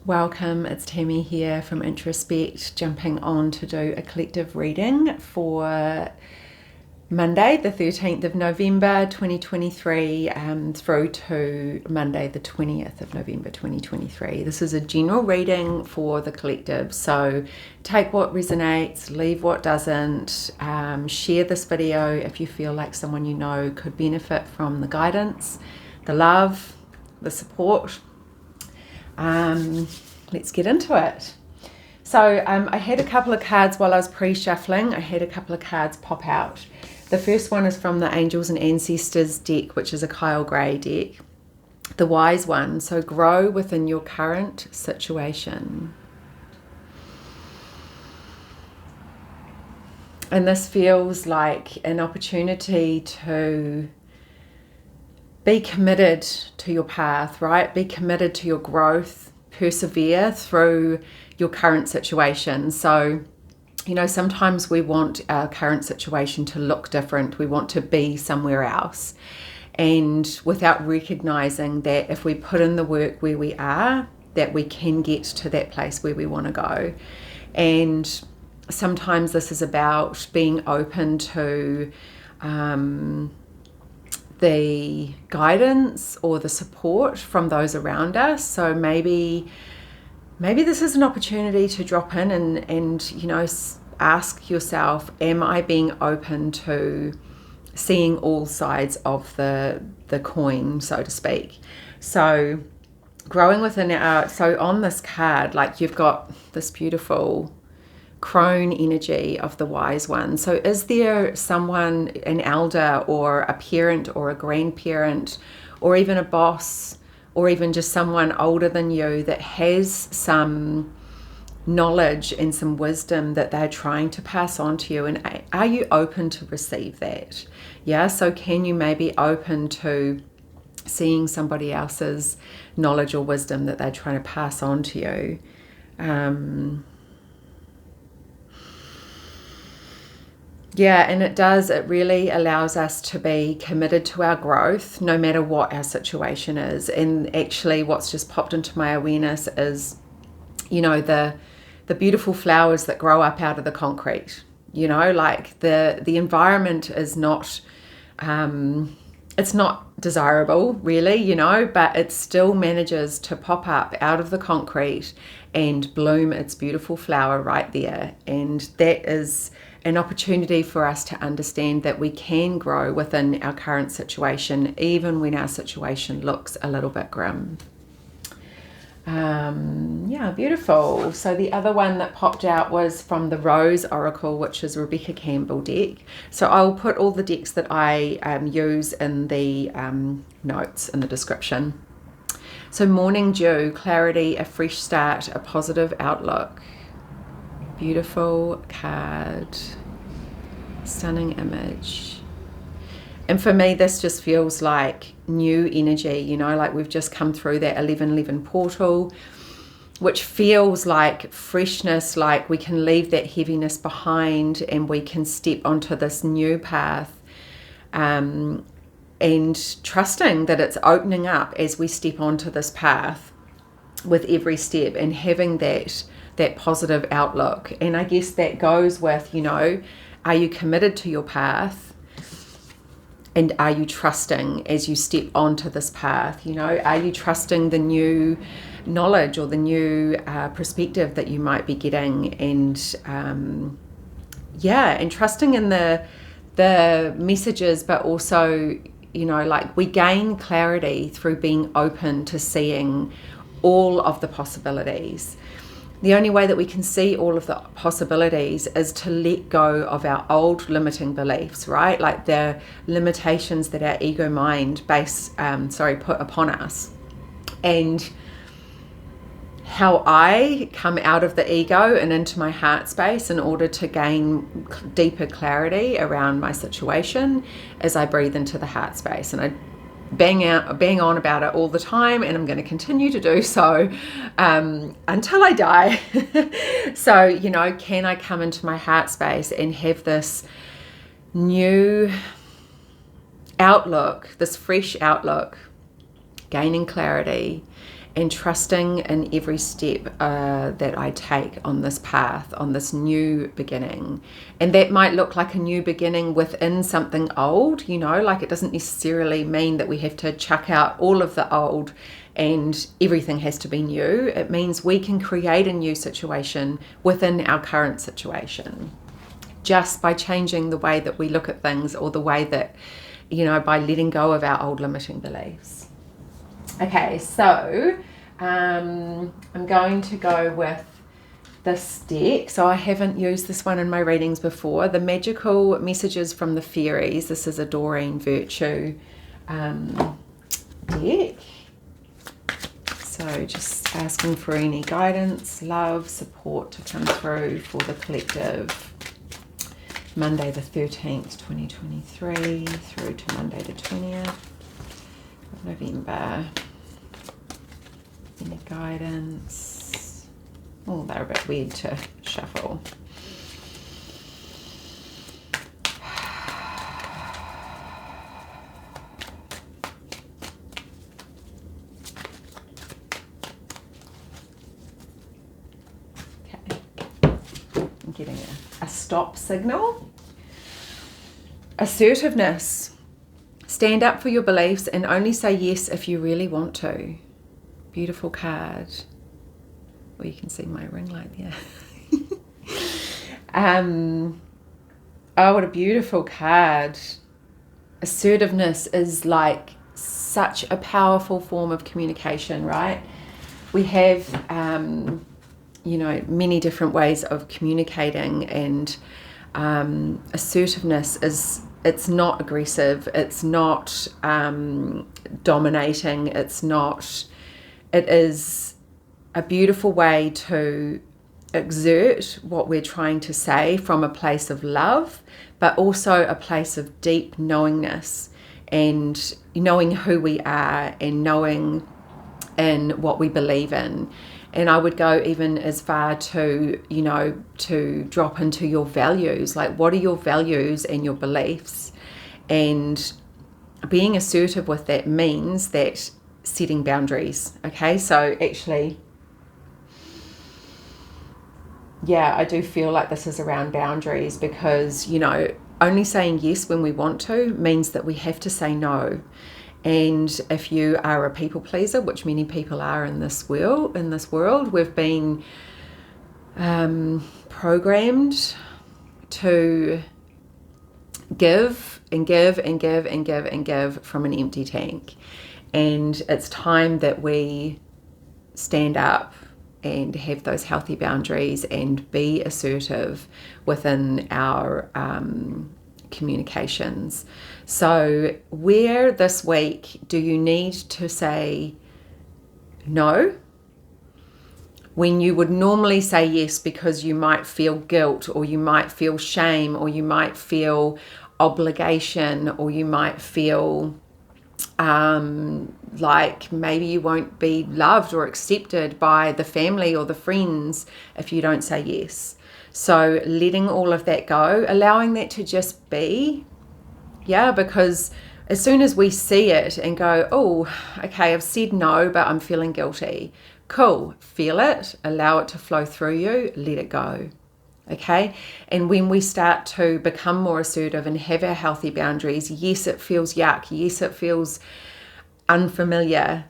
Welcome, it's Tammy here from Introspect, jumping on to do a collective reading for Monday the 13th of November 2023 through to Monday the 20th of November 2023. This is a general reading for the collective, so take what resonates, leave what doesn't. Share this video if you feel like someone you know could benefit from the guidance, the love, the support. Let's get into it. So I had a couple of cards while I was pre-shuffling. I had a couple of cards pop out. The first one is from the Angels and Ancestors deck, which is a Kyle Gray deck. The Wise One. So grow within your current situation. And this feels like an opportunity to be committed to your path, right? Be committed to your growth, persevere through your current situation. So, you know, sometimes we want our current situation to look different. We want to be somewhere else. And without recognizing that if we put in the work where we are, that we can get to that place where we want to go. And sometimes this is about being open to the guidance or the support from those around us. So maybe this is an opportunity to drop in and you know, ask yourself, am I being open to seeing all sides of the coin, so to speak? So growing within so on this card, like you've got this beautiful crone energy of the Wise One. So is there someone, an elder or a parent or a grandparent or even a boss or even just someone older than you that has some knowledge and some wisdom that they're trying to pass on to you? And are you open to receive that? Yeah, so can you maybe open to seeing somebody else's knowledge or wisdom that they're trying to pass on to you? Yeah, and it really allows us to be committed to our growth no matter what our situation is. And actually what's just popped into my awareness is, you know, the beautiful flowers that grow up out of the concrete, you know, like the environment is not, it's not desirable really, you know, but it still manages to pop up out of the concrete and bloom its beautiful flower right there. And that is an opportunity for us to understand that we can grow within our current situation, even when our situation looks a little bit grim. Yeah, beautiful. So the other one that popped out was from the Rose Oracle, which is Rebecca Campbell deck. So I'll put all the decks that I use in the notes in the description. So Morning Dew, clarity, a fresh start, a positive outlook. Beautiful card, stunning image. And for me, this just feels like new energy, you know, like we've just come through that 11:11 portal, which feels like freshness, like we can leave that heaviness behind and we can step onto this new path, and trusting that it's opening up as we step onto this path with every step and having that positive outlook. And I guess that goes with, you know, are you committed to your path? And are you trusting as you step onto this path? You know, are you trusting the new knowledge or the new perspective that you might be getting? And and trusting in the messages, but also, you know, like we gain clarity through being open to seeing all of the possibilities. The only way that we can see all of the possibilities is to let go of our old limiting beliefs, right? Like the limitations that our ego mind put upon us. And how I come out of the ego and into my heart space in order to gain deeper clarity around my situation is I breathe into the heart space, and I bang on about it all the time, and I'm going to continue to do so until I die. So, you know, can I come into my heart space and have this new outlook, this fresh outlook, gaining clarity, and trusting in every step that I take on this path, on this new beginning. And that might look like a new beginning within something old, you know, like it doesn't necessarily mean that we have to chuck out all of the old and everything has to be new. It means we can create a new situation within our current situation just by changing the way that we look at things, or the way that, you know, by letting go of our old limiting beliefs. Okay, so I'm going to go with this deck. So I haven't used this one in my readings before. The Magical Messages from the Fairies. This is a Doreen Virtue deck. So just asking for any guidance, love, support to come through for the collective. Monday the 13th, 2023 through to Monday the 20th of November. Any guidance? Oh, they're a bit weird to shuffle. Okay. I'm getting a stop signal. Assertiveness. Stand up for your beliefs and only say yes if you really want to. Beautiful card. Well, you can see my ring light there. Oh, what a beautiful card. Assertiveness is like such a powerful form of communication, right? We have, you know, many different ways of communicating, and assertiveness is, it's not aggressive, it's not dominating, it's not, it is a beautiful way to exert what we're trying to say from a place of love, but also a place of deep knowingness, and knowing who we are and knowing in what we believe in. And I would go even as far to, you know, to drop into your values. Like, what are your values and your beliefs? And being assertive with that means that setting boundaries. Okay, so actually, yeah, I do feel like this is around boundaries, because, you know, only saying yes when we want to means that we have to say no. And if you are a people pleaser, which many people are in this world, we've been programmed to give and give and give and give and give from an empty tank. And it's time that we stand up and have those healthy boundaries and be assertive within our communications. So where this week do you need to say no when you would normally say yes because you might feel guilt, or you might feel shame, or you might feel obligation, or you might feel like maybe you won't be loved or accepted by the family or the friends if you don't say yes. So letting all of that go, allowing that to just be, yeah, because as soon as we see it and go, oh, okay, I've said no, but I'm feeling guilty. Cool, feel it, allow it to flow through you, let it go. Okay, and when we start to become more assertive and have our healthy boundaries, yes, it feels yuck, yes, it feels unfamiliar,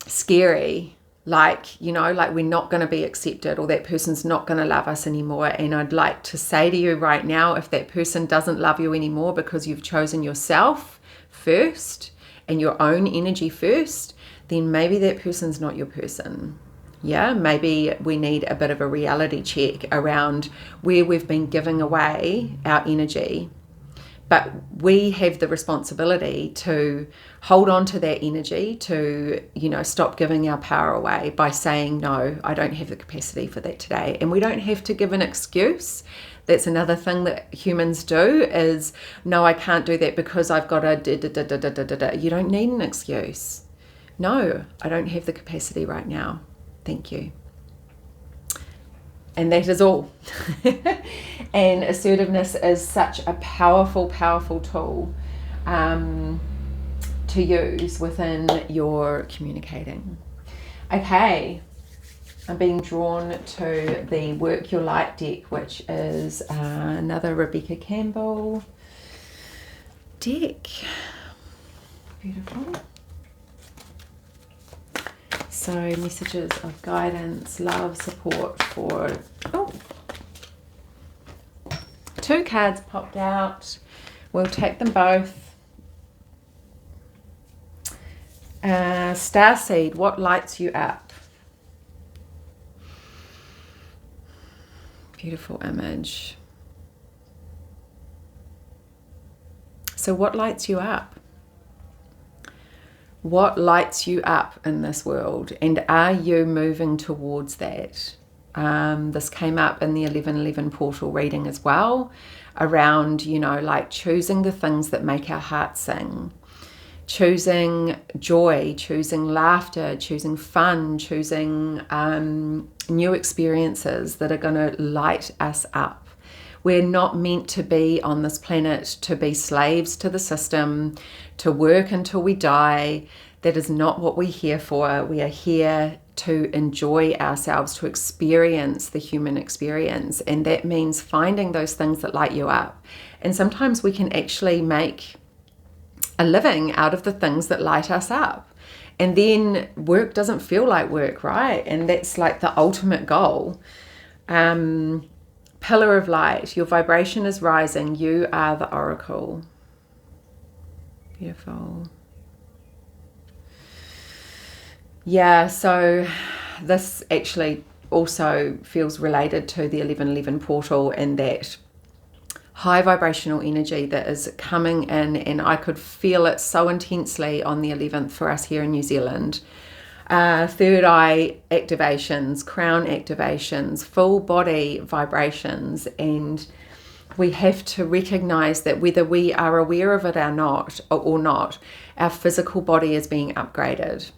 scary, like, you know, like we're not going to be accepted, or that person's not going to love us anymore. And I'd like to say to you right now, if that person doesn't love you anymore because you've chosen yourself first and your own energy first, then maybe that person's not your person. Yeah, maybe we need a bit of a reality check around where we've been giving away our energy. But we have the responsibility to hold on to that energy, to, you know, stop giving our power away by saying, no, I don't have the capacity for that today. And we don't have to give an excuse. That's another thing that humans do is, no, I can't do that because I've got a da-da-da-da-da-da-da. You don't need an excuse. No, I don't have the capacity right now. Thank you. And that is all. And assertiveness is such a powerful, powerful tool to use within your communicating. Okay, I'm being drawn to the Work Your Light deck, which is another Rebecca Campbell deck. Beautiful. So messages of guidance, love, support for... Oh, 2 cards popped out. We'll take them both. Starseed, what lights you up? Beautiful image. So what lights you up? What lights you up in this world? And are you moving towards that? This came up in the 1111 portal reading as well, around, you know, like choosing the things that make our hearts sing. Choosing joy, choosing laughter, choosing fun, choosing new experiences that are going to light us up. We're not meant to be on this planet to be slaves to the system, to work until we die. That is not what we're here for. We are here to enjoy ourselves, to experience the human experience. And that means finding those things that light you up. And sometimes we can actually make a living out of the things that light us up. And then work doesn't feel like work, right? And that's like the ultimate goal. Pillar of light, your vibration is rising. You are the oracle. Beautiful. Yeah, so this actually also feels related to the 1111 portal and that high vibrational energy that is coming in, and I could feel it so intensely on the 11th for us here in New Zealand. Third eye activations, crown activations, full body vibrations, and we have to recognize that whether we are aware of it or not, our physical body is being upgraded.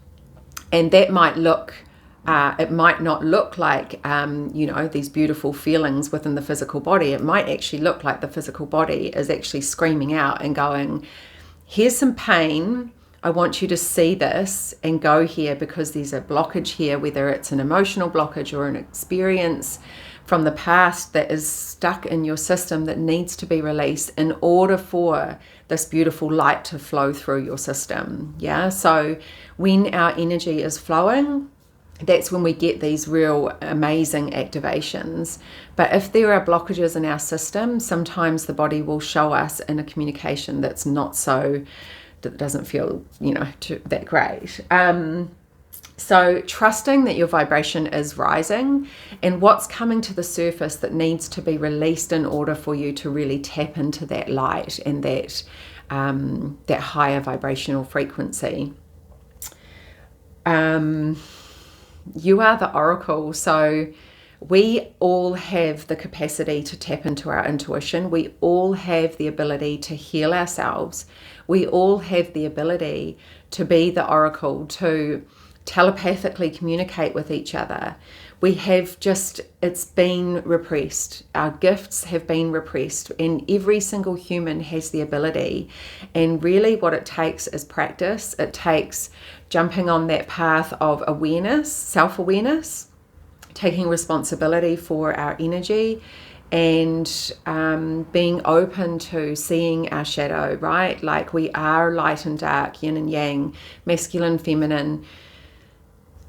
And that might look, it might not look like, you know, these beautiful feelings within the physical body. It might actually look like the physical body is actually screaming out and going, here's some pain. I want you to see this and go here because there's a blockage here, whether it's an emotional blockage or an experience from the past that is stuck in your system that needs to be released in order for this beautiful light to flow through your system. Yeah, so when our energy is flowing, that's when we get these real amazing activations. But if there are blockages in our system, sometimes the body will show us in a communication that's not so, that doesn't feel, you know, that great. So trusting that your vibration is rising and what's coming to the surface that needs to be released in order for you to really tap into that light and that higher vibrational frequency. You are the oracle, so we all have the capacity to tap into our intuition. We all have the ability to heal ourselves. We all have the ability to be the oracle, to telepathically communicate with each other. We have just, it's been repressed. Our gifts have been repressed, and every single human has the ability. And really what it takes is practice. It takes jumping on that path of awareness, self-awareness, taking responsibility for our energy, and being open to seeing our shadow, right? Like we are light and dark, yin and yang, masculine, feminine.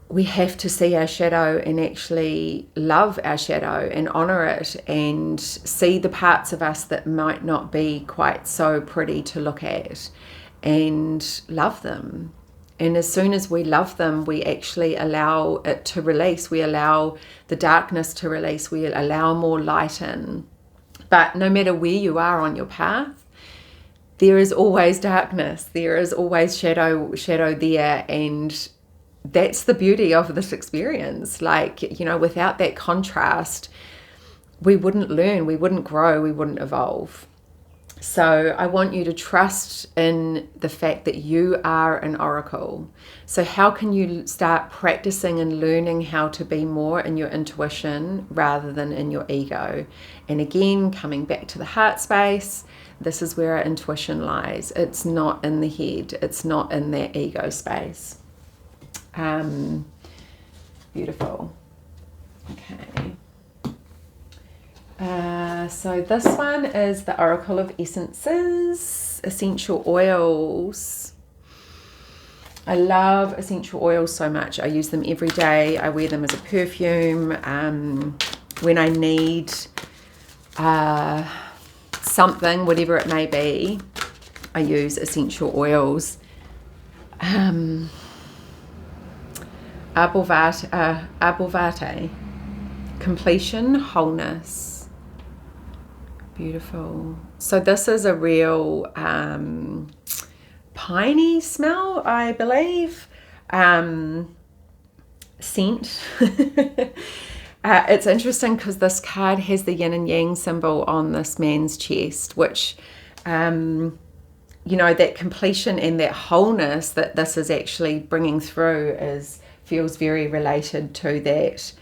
We have to see our shadow and actually love our shadow and honor it and see the parts of us that might not be quite so pretty to look at and love them. And as soon as we love them, we actually allow it to release. We allow the darkness to release. We allow more light in. But no matter where you are on your path, there is always darkness. There is always shadow there. And that's the beauty of this experience. Like, you know, without that contrast, we wouldn't learn, we wouldn't grow, we wouldn't evolve. So I want you to trust in the fact that you are an oracle. So how can you start practicing and learning how to be more in your intuition rather than in your ego? And again, coming back to the heart space, this is where our intuition lies. It's not in the head. It's not in that ego space. Beautiful. Okay. So this one is the Oracle of Essences, essential oils. I love essential oils so much. I use them every day. I wear them as a perfume. When I need something, whatever it may be, I use essential oils. Arborvitae, completion, wholeness. Beautiful. So this is a real piney smell, I believe. Scent. It's interesting because this card has the yin and yang symbol on this man's chest, which, you know, that completion and that wholeness that this is actually bringing through feels very related to that,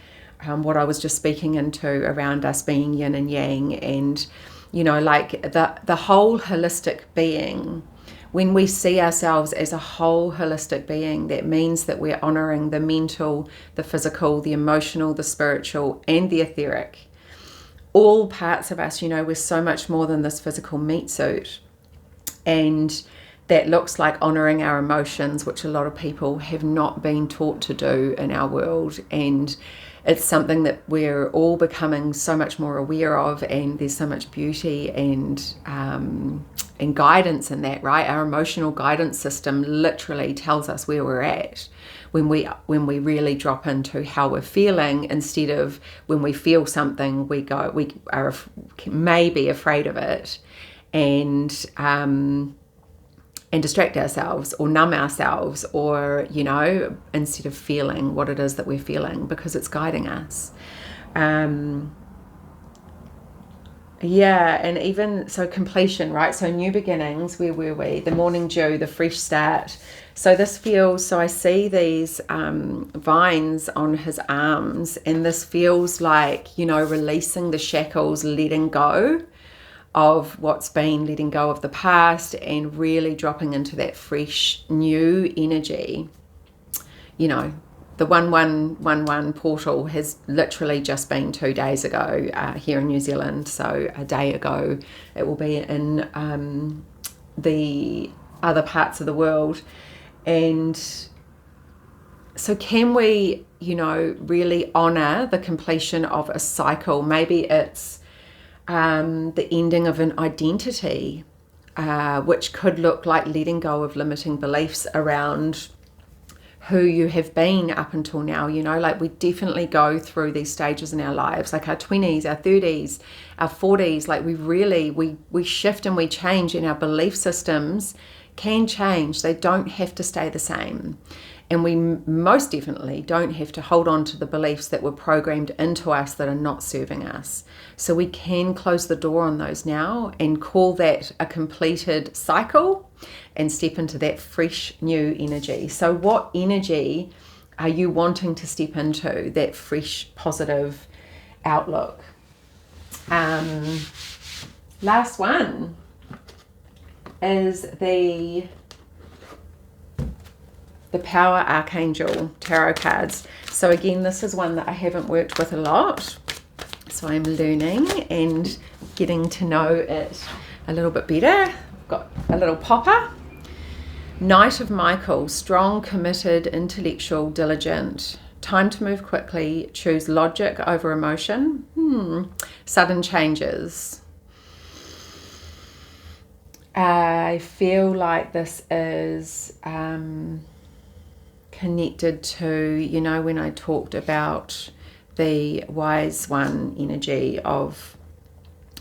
what I was just speaking into around us being yin and yang, and, you know, like the whole holistic being. When we see ourselves as a whole holistic being, that means that we're honoring the mental, the physical, the emotional, the spiritual, and the etheric. All parts of us, you know, we're so much more than this physical meat suit. And that looks like honoring our emotions, which a lot of people have not been taught to do in our world. And it's something that we're all becoming so much more aware of, and there's so much beauty and guidance in that, right? Our emotional guidance system literally tells us where we're at when we really drop into how we're feeling, instead of when we feel something, we are maybe afraid of it and distract ourselves or numb ourselves, or, you know, instead of feeling what it is that we're feeling, because it's guiding us. Yeah, and even so, completion, right? So new beginnings, where were we? The morning dew, the fresh start. So this feels, so I see these vines on his arms, and this feels like, you know, releasing the shackles, letting go of what's been, letting go of the past, and really dropping into that fresh new energy. You know, the 1111 portal has literally just been 2 days ago here in New Zealand. So a day ago it will be in the other parts of the world. And so can we, you know, really honor the completion of a cycle? Maybe it's the ending of an identity, which could look like letting go of limiting beliefs around who you have been up until now. You know, like we definitely go through these stages in our lives, like our 20s, our 30s, our 40s, like we shift and we change, and our belief systems can change. They don't have to stay the same. And we most definitely don't have to hold on to the beliefs that were programmed into us that are not serving us. So we can close the door on those now and call that a completed cycle and step into that fresh new energy. So what energy are you wanting to step into? That fresh, positive outlook. Last one is the Power Archangel tarot cards. So again, this is one that I haven't worked with a lot, so I'm learning and getting to know it a little bit better. I've got a little popper. Knight of Michael, strong, committed, intellectual, diligent. Time to move quickly, choose logic over emotion. Sudden changes. I feel like this is connected to, you know, when I talked about the wise one energy of,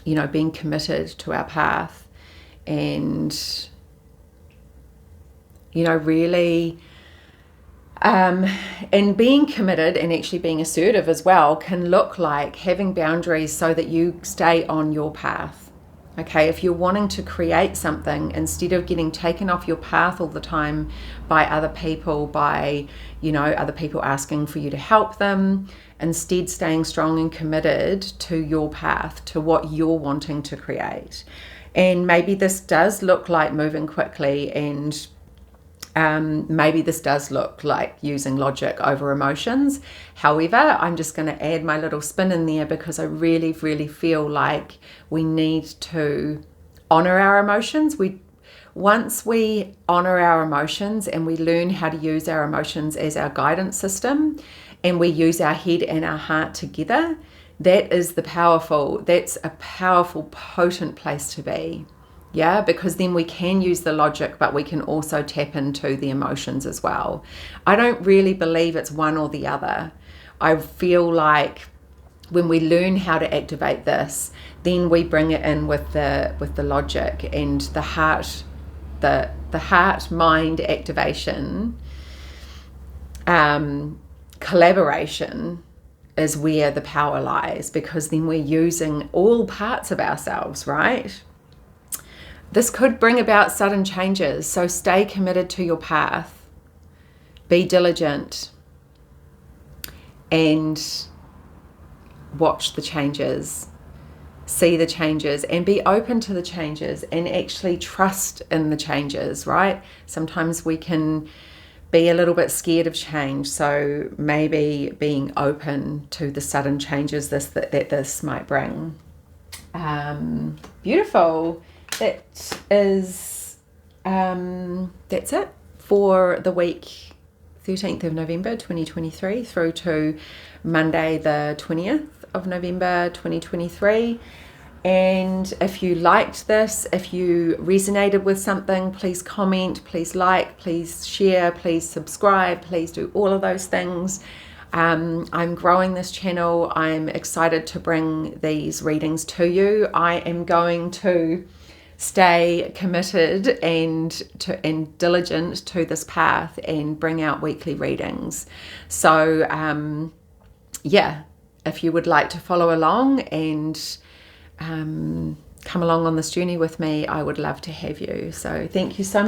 you know, being committed to our path, and, you know, really and being committed and actually being assertive as well can look like having boundaries so that you stay on your path. Okay, if you're wanting to create something, instead of getting taken off your path all the time by other people, by, you know, other people asking for you to help them, instead staying strong and committed to your path, to what you're wanting to create. And maybe this does look like moving quickly and maybe this does look like using logic over emotions. However, I'm just going to add my little spin in there because I really, really feel like we need to honor our emotions. Once we honor our emotions and we learn how to use our emotions as our guidance system, and we use our head and our heart together, that's a powerful, potent place to be. Yeah, because then we can use the logic, but we can also tap into the emotions as well. I don't really believe it's one or the other. I feel like when we learn how to activate this, then we bring it in with the logic and the heart, the heart-mind activation, collaboration is where the power lies, because then we're using all parts of ourselves, right? This could bring about sudden changes, so stay committed to your path, be diligent, and watch the changes, see the changes, and be open to the changes, and actually trust in the changes, right? Sometimes we can be a little bit scared of change, so maybe being open to the sudden changes that this might bring. Beautiful. That's it for the week 13th of November 2023 through to Monday the 20th of November 2023. And if you liked this, if you resonated with something, please comment, please like, please share, please subscribe, please do all of those things. I'm growing this channel. I'm excited to bring these readings to you. I am going to stay committed and diligent to this path and bring out weekly readings. So yeah, if you would like to follow along and come along on this journey with me, I would love to have you. So thank you so much